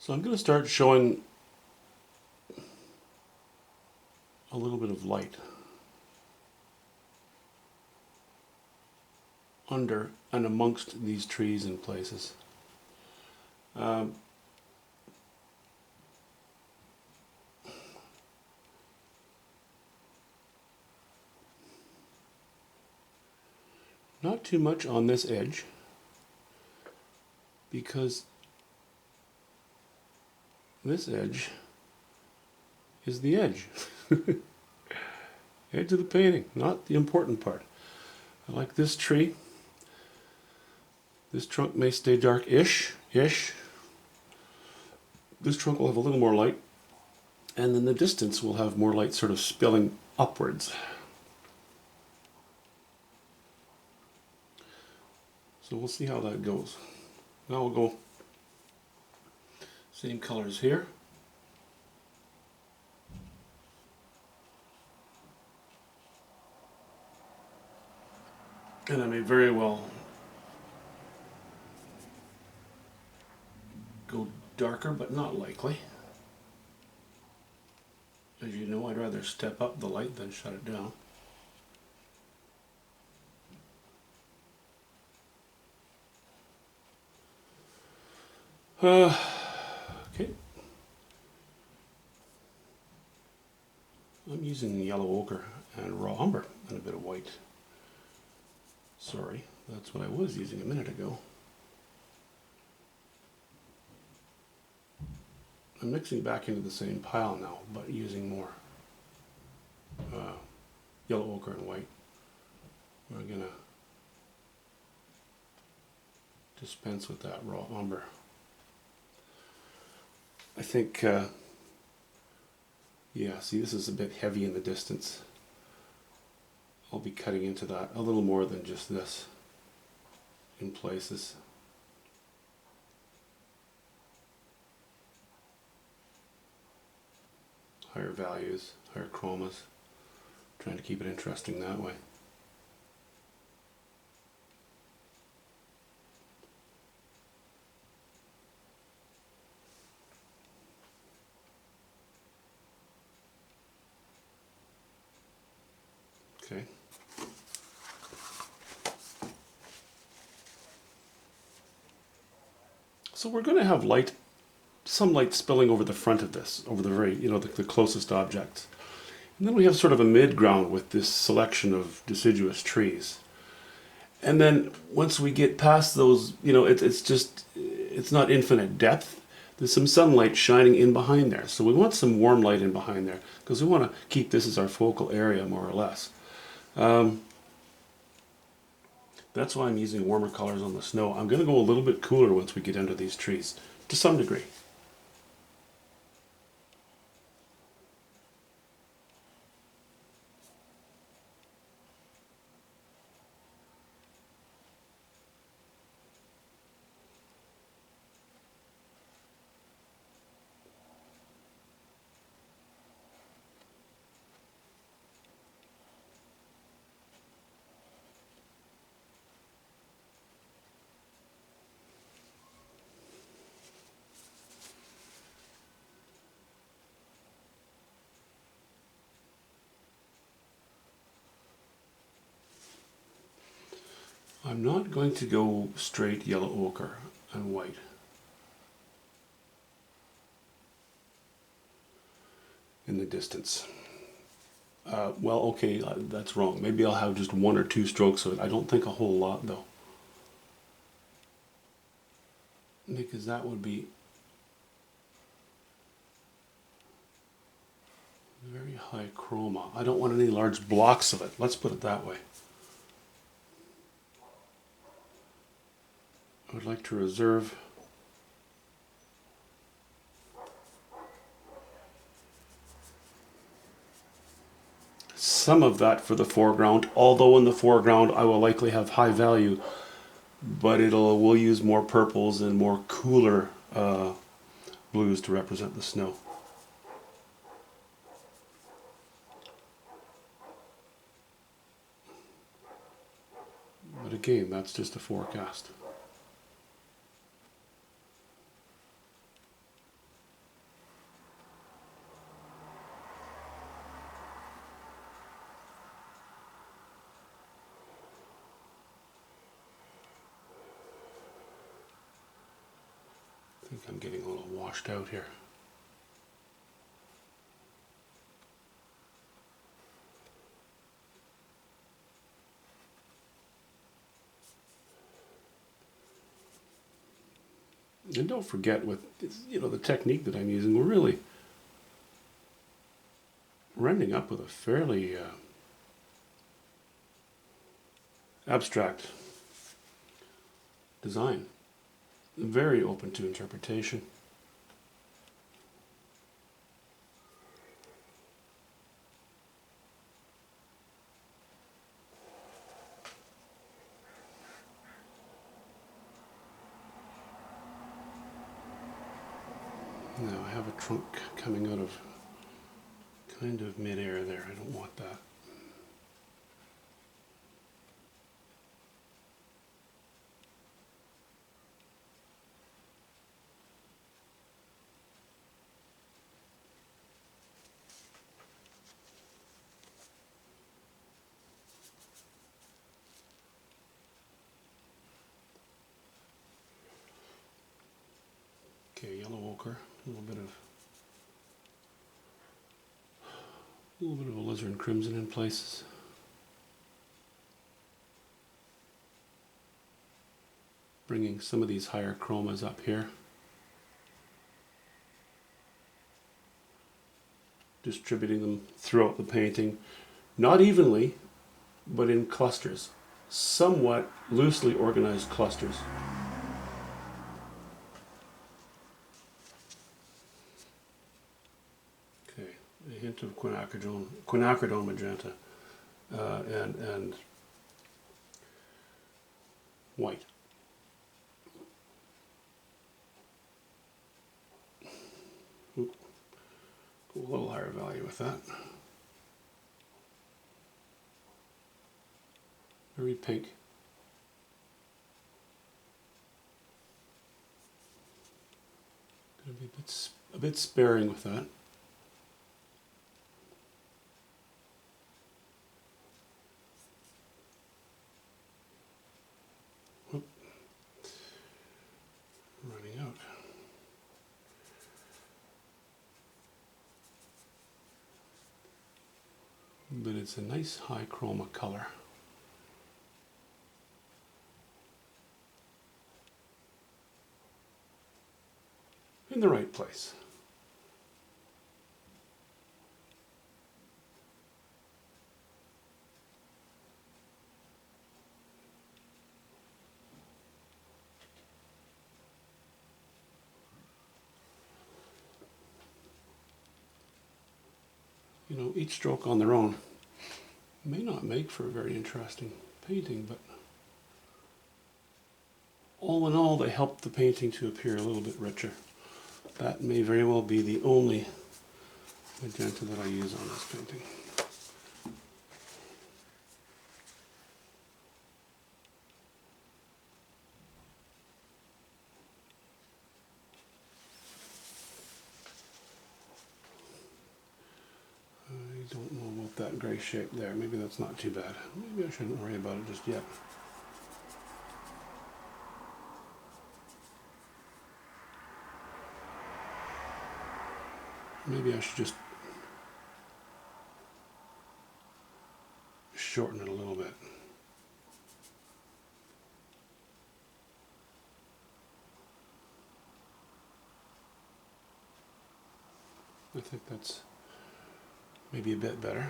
So I'm going to start showing a little bit of light under and amongst these trees and places. Um, Not too much on this edge, because this edge is the edge. Edge of the painting, not the important part. I like this tree. This trunk may stay dark-ish. This trunk will have a little more light, and then the distance will have more light sort of spilling upwards. So we'll see how that goes. Now we'll go same colors here. And I may very well go darker, but not likely. As you know, I'd rather step up the light than shut it down. Okay. I'm using yellow ochre and raw umber and a bit of white. Sorry, that's what I was using a minute ago. I'm mixing back into the same pile now, but using more yellow ochre and white. We're going to dispense with that raw umber. I think, yeah, see, this is a bit heavy in the distance. I'll be cutting into that a little more than just this in places. Higher values, higher chromas, trying to keep it interesting that way. Okay. So we're going to have light, some light spilling over the front of this, over the very, the closest objects. And then we have sort of a mid-ground with this selection of deciduous trees. And then once we get past those, it's not infinite depth. There's some sunlight shining in behind there. So we want some warm light in behind there because we want to keep this as our focal area more or less. That's why I'm using warmer colors on the snow. I'm going to go a little bit cooler once we get into these trees, to some degree. I'm not going to go straight yellow ochre and white. In the distance. Well, okay, that's wrong. Maybe I'll have just one or two strokes of it. I don't think a whole lot, though. Because that would be very high chroma. I don't want any large blocks of it. Let's put it that way. I would like to reserve some of that for the foreground, although in the foreground I will likely have high value, but we'll use more purples and more cooler blues to represent the snow. But again, that's just a forecast. I think I'm getting a little washed out here. And don't forget with the technique that I'm using, we're really ending up with a fairly abstract design, very open to interpretation. Now I have a trunk coming out of kind of mid-air there. I don't want that. Okay, yellow ochre, a little bit of alizarin crimson in places. Bringing some of these higher chromas up here. Distributing them throughout the painting, not evenly, but in clusters, somewhat loosely organized clusters. Okay, a hint of quinacridone magenta and white. Oop. Go a little higher value with that. Very pink. Gonna be a bit sparing with that. Oop. Running out. But it's a nice high chroma color. In the right place. Each stroke on their own may not make for a very interesting painting, but all in all, they help the painting to appear a little bit richer. That may very well be the only magenta that I use on this painting. I don't know about that gray shape there. Maybe that's not too bad. Maybe I shouldn't worry about it just yet. Maybe I should just shorten it a little bit. I think that's maybe a bit better.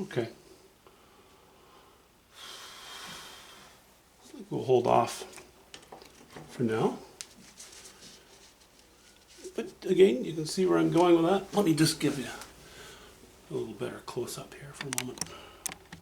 Okay. I think we'll hold off for now. But again, you can see where I'm going with that. Let me just give you a little better close up here for a moment.